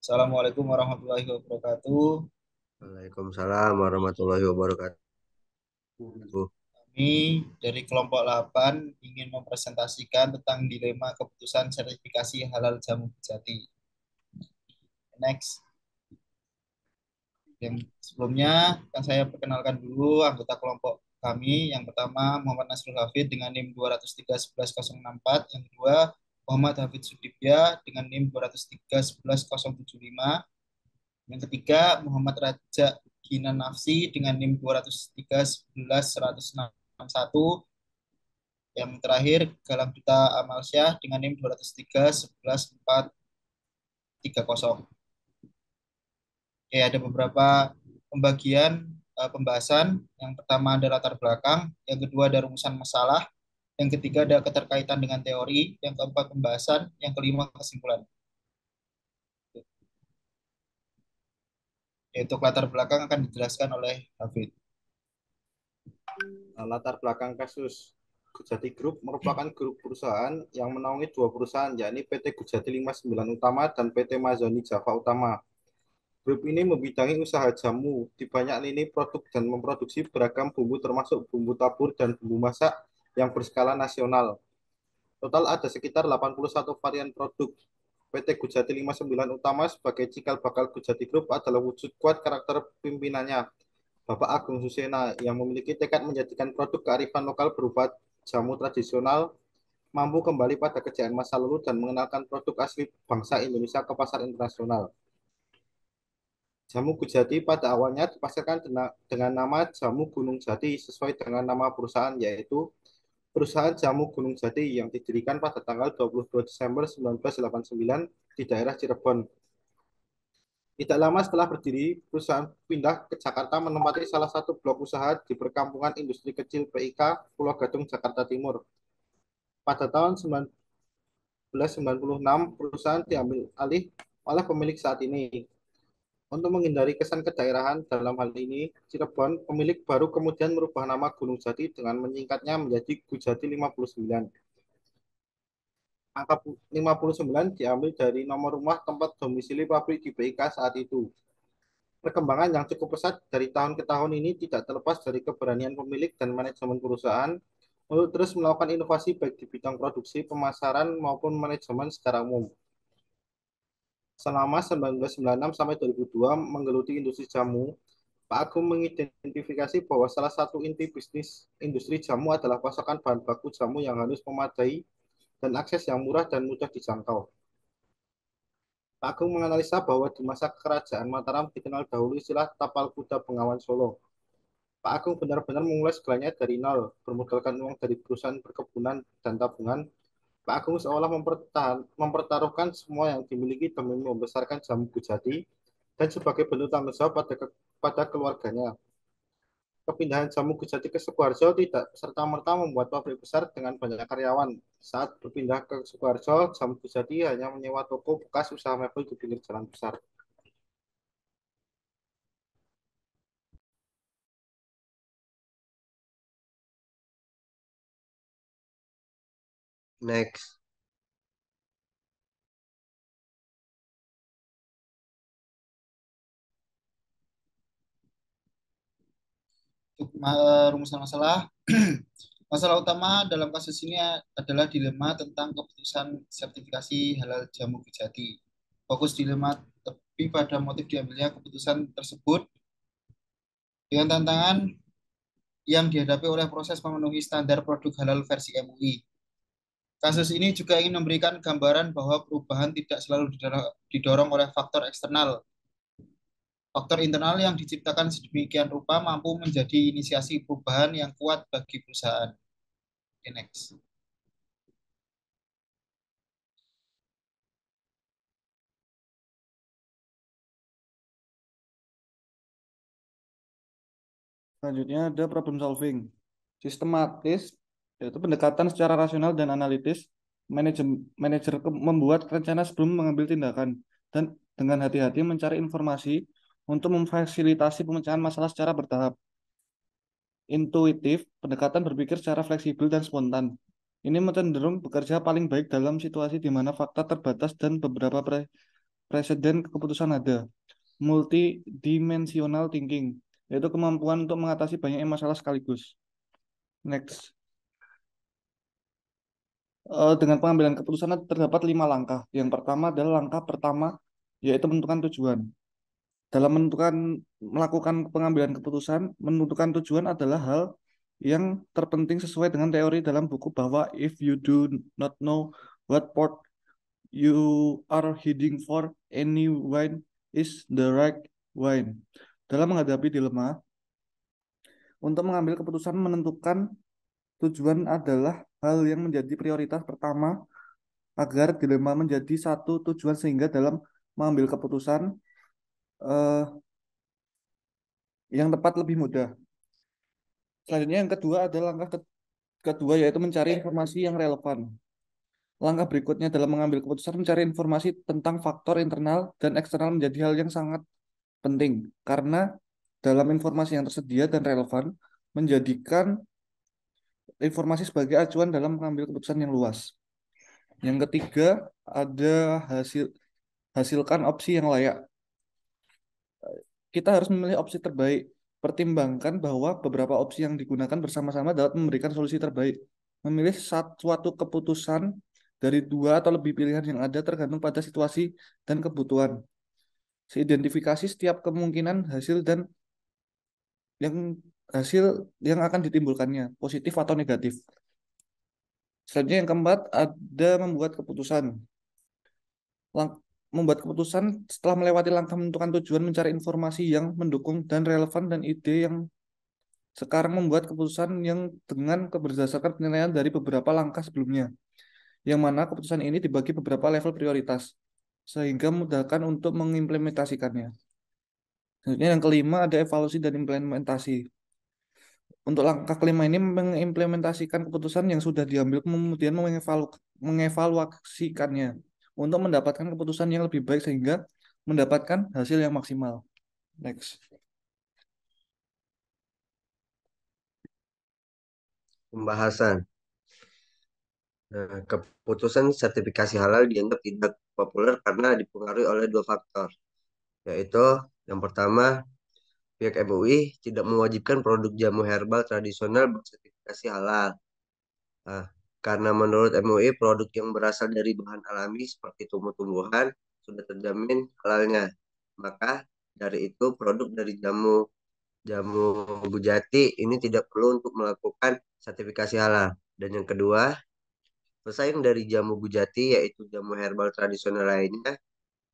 Assalamualaikum warahmatullahi wabarakatuh. Waalaikumsalam warahmatullahi wabarakatuh. Kami dari kelompok 8 ingin mempresentasikan tentang dilema keputusan sertifikasi halal jamu Jati. Next. Yang sebelumnya akan saya perkenalkan dulu anggota kelompok kami. Yang pertama Muhammad Nasrul Hafid dengan NIM 203 11 064. Yang kedua Muhammad Hafid Sudibya dengan NIM 203 11 075. Yang ketiga Muhammad Raja Ginan Nafsi dengan NIM 203 11 161. Yang terakhir Galang Duta Amalsyah dengan NIM 203 11 430. Oke, ada beberapa pembagian pembahasan. Yang pertama ada latar belakang, yang kedua ada rumusan masalah, yang ketiga ada keterkaitan dengan teori, yang keempat pembahasan, yang kelima kesimpulan. Yaitu latar belakang akan dijelaskan oleh David. Latar belakang kasus Gujati Group merupakan grup perusahaan yang menaungi dua perusahaan, yakni PT Gujati 59 Utama dan PT Mazoni Java Utama. Grup ini membidangi usaha jamu di banyak lini produk dan memproduksi beragam bumbu termasuk bumbu tabur dan bumbu masak yang berskala nasional. Total ada sekitar 81 varian produk. PT Gujati 59 Utama sebagai cikal bakal Gujati Group adalah wujud kuat karakter pimpinannya, Bapak Agung Susena, yang memiliki tekad menjadikan produk kearifan lokal berupa jamu tradisional mampu kembali pada kejayaan masa lalu dan mengenalkan produk asli bangsa Indonesia ke pasar internasional. Jamu Gujati pada awalnya dipasarkan dengan nama Jamu Gunung Jati sesuai dengan nama perusahaan, yaitu Perusahaan Jamu Gunung Jati, yang didirikan pada tanggal 22 Desember 1989 di daerah Cirebon. Tidak lama setelah berdiri, perusahaan pindah ke Jakarta menempati salah satu blok usaha di perkampungan industri kecil PIK Pulau Gadung, Jakarta Timur. Pada tahun 1996, perusahaan diambil alih oleh pemilik saat ini. Untuk menghindari kesan kedaerahan dalam hal ini, Cirebon, pemilik baru kemudian merubah nama Gunung Jati dengan menyingkatnya menjadi Gujati 59. Angka 59 diambil dari nomor rumah tempat domisili pabrik di PIK saat itu. Perkembangan yang cukup pesat dari tahun ke tahun ini tidak terlepas dari keberanian pemilik dan manajemen perusahaan untuk terus melakukan inovasi baik di bidang produksi, pemasaran, maupun manajemen secara umum. Selama 1996 sampai 2002 menggeluti industri jamu, Pak Agung mengidentifikasi bahwa salah satu inti bisnis industri jamu adalah pasokan bahan baku jamu yang harus memadai dan akses yang murah dan mudah dijangkau. Pak Agung menganalisa bahwa di masa kerajaan Mataram dikenal dahulu istilah tapal kuda Bengawan Solo. Pak Agung benar-benar memulai segalanya dari nol, bermodalkan uang dari perusahaan perkebunan dan tabungan. Pak Agung seolah mempertaruhkan semua yang dimiliki demi membesarkan Jamu Gujati dan sebagai bentuk tanggung jawab pada keluarganya. Kepindahan Jamu Gujati ke Sukoharjo tidak serta-merta membuat pabrik besar dengan banyak karyawan. Saat berpindah ke Sukoharjo, Jamu Gujati hanya menyewa toko bekas usaha mebel di pinggir jalan besar. Next. Untuk rumusan masalah, masalah utama dalam kasus ini adalah dilema tentang keputusan sertifikasi halal jamu Jati. Fokus dilema lebih pada motif diambilnya keputusan tersebut dengan tantangan yang dihadapi oleh proses memenuhi standar produk halal versi MUI. Kasus ini juga ingin memberikan gambaran bahwa perubahan tidak selalu didorong oleh faktor eksternal. Faktor internal yang diciptakan sedemikian rupa mampu menjadi inisiasi perubahan yang kuat bagi perusahaan. Okay, next. Selanjutnya ada problem solving. Sistematis, yaitu pendekatan secara rasional dan analitis. Manajer membuat rencana sebelum mengambil tindakan dan dengan hati-hati mencari informasi untuk memfasilitasi pemecahan masalah secara bertahap. Intuitif, pendekatan berpikir secara fleksibel dan spontan. Ini cenderung bekerja paling baik dalam situasi di mana fakta terbatas dan beberapa preseden keputusan ada. Multidimensional thinking, yaitu kemampuan untuk mengatasi banyak masalah sekaligus. Next. Dengan pengambilan keputusan terdapat 5 langkah. Yang pertama adalah langkah pertama, yaitu menentukan tujuan. Dalam melakukan pengambilan keputusan, menentukan tujuan adalah hal yang terpenting sesuai dengan teori dalam buku bahwa if you do not know what port you are heading for, any wine is the right wine. Dalam menghadapi dilema, untuk mengambil keputusan menentukan tujuan adalah hal yang menjadi prioritas pertama agar dilema menjadi satu tujuan sehingga dalam mengambil keputusan eh, yang tepat lebih mudah. Selanjutnya yang kedua adalah langkah kedua yaitu mencari informasi yang relevan. Langkah berikutnya dalam mengambil keputusan mencari informasi tentang faktor internal dan eksternal menjadi hal yang sangat penting karena dalam informasi yang tersedia dan relevan menjadikan informasi sebagai acuan dalam mengambil keputusan yang luas. Yang ketiga ada hasilkan opsi yang layak. Kita harus memilih opsi terbaik. Pertimbangkan bahwa beberapa opsi yang digunakan bersama-sama dapat memberikan solusi terbaik. Memilih suatu keputusan dari 2 atau lebih pilihan yang ada tergantung pada situasi dan kebutuhan. Seidentifikasi setiap kemungkinan hasil dan hasil yang akan ditimbulkannya, positif atau negatif. Selanjutnya yang keempat ada membuat keputusan. Membuat keputusan setelah melewati langkah menentukan tujuan, mencari informasi yang mendukung dan relevan dan ide yang sekarang membuat keputusan yang dengan berdasarkan penilaian dari beberapa langkah sebelumnya, yang mana keputusan ini dibagi beberapa level prioritas sehingga memudahkan untuk mengimplementasikannya. Selanjutnya yang kelima ada evaluasi dan implementasi. Untuk langkah kelima ini mengimplementasikan keputusan yang sudah diambil kemudian mengevaluasikannya untuk mendapatkan keputusan yang lebih baik sehingga mendapatkan hasil yang maksimal. Next. Pembahasan. Nah, keputusan sertifikasi halal dianggap tidak populer karena dipengaruhi oleh 2 faktor, yaitu yang pertama, pihak MUI tidak mewajibkan produk jamu herbal tradisional bersertifikasi halal. Nah, karena menurut MUI produk yang berasal dari bahan alami seperti tumbuh-tumbuhan sudah terjamin halalnya. Maka dari itu produk dari jamu Bujati ini tidak perlu untuk melakukan sertifikasi halal. Dan yang kedua, pesaing dari jamu Bujati yaitu jamu herbal tradisional lainnya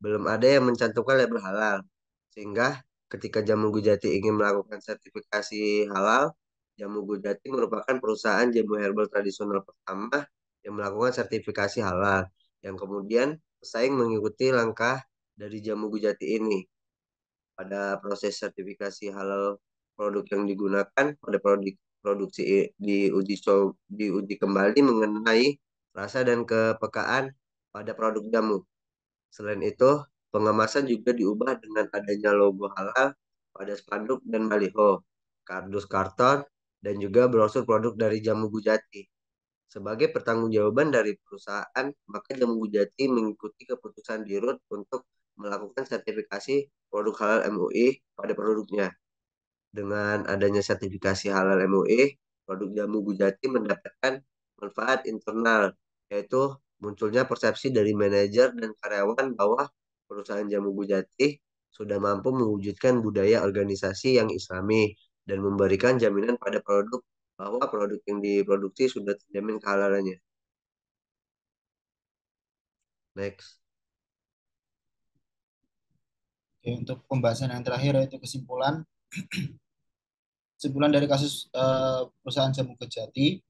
belum ada yang mencantumkan label halal. Sehingga ketika jamu Bujati ingin melakukan sertifikasi halal, jamu Bujati merupakan perusahaan jamu herbal tradisional pertama yang melakukan sertifikasi halal. Yang kemudian pesaing mengikuti langkah dari jamu Bujati ini. Pada proses sertifikasi halal produk yang digunakan pada produksi diuji kembali mengenai rasa dan kepekaan pada produk jamu. Selain itu, pengemasan juga diubah dengan adanya logo halal pada spanduk dan baliho, kardus karton, dan juga brosur produk dari jamu Bujati. Sebagai pertanggungjawaban dari perusahaan, maka jamu Bujati mengikuti keputusan Dirut untuk melakukan sertifikasi produk halal MUI pada produknya. Dengan adanya sertifikasi halal MUI, produk jamu Bujati mendapatkan manfaat internal, yaitu munculnya persepsi dari manajer dan karyawan bahwa perusahaan jamu Bujati sudah mampu mewujudkan budaya organisasi yang islami dan memberikan jaminan pada produk bahwa produk yang diproduksi sudah terjamin kehalalannya. Next. Oke, untuk pembahasan yang terakhir yaitu kesimpulan dari kasus perusahaan jamu Kejati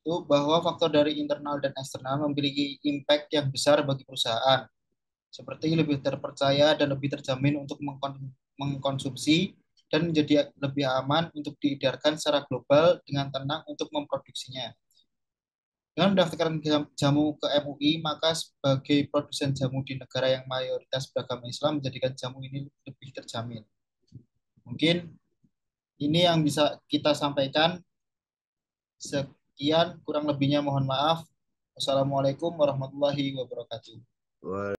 itu bahwa faktor dari internal dan eksternal memiliki impact yang besar bagi perusahaan, seperti lebih terpercaya dan lebih terjamin untuk mengkonsumsi dan menjadi lebih aman untuk diedarkan secara global dengan tenang untuk memproduksinya. Dengan mendaftarkan jamu ke MUI, maka sebagai produsen jamu di negara yang mayoritas beragama Islam menjadikan jamu ini lebih terjamin. Mungkin ini yang bisa kita sampaikan. Sekian, kurang lebihnya mohon maaf. Wassalamualaikum warahmatullahi wabarakatuh.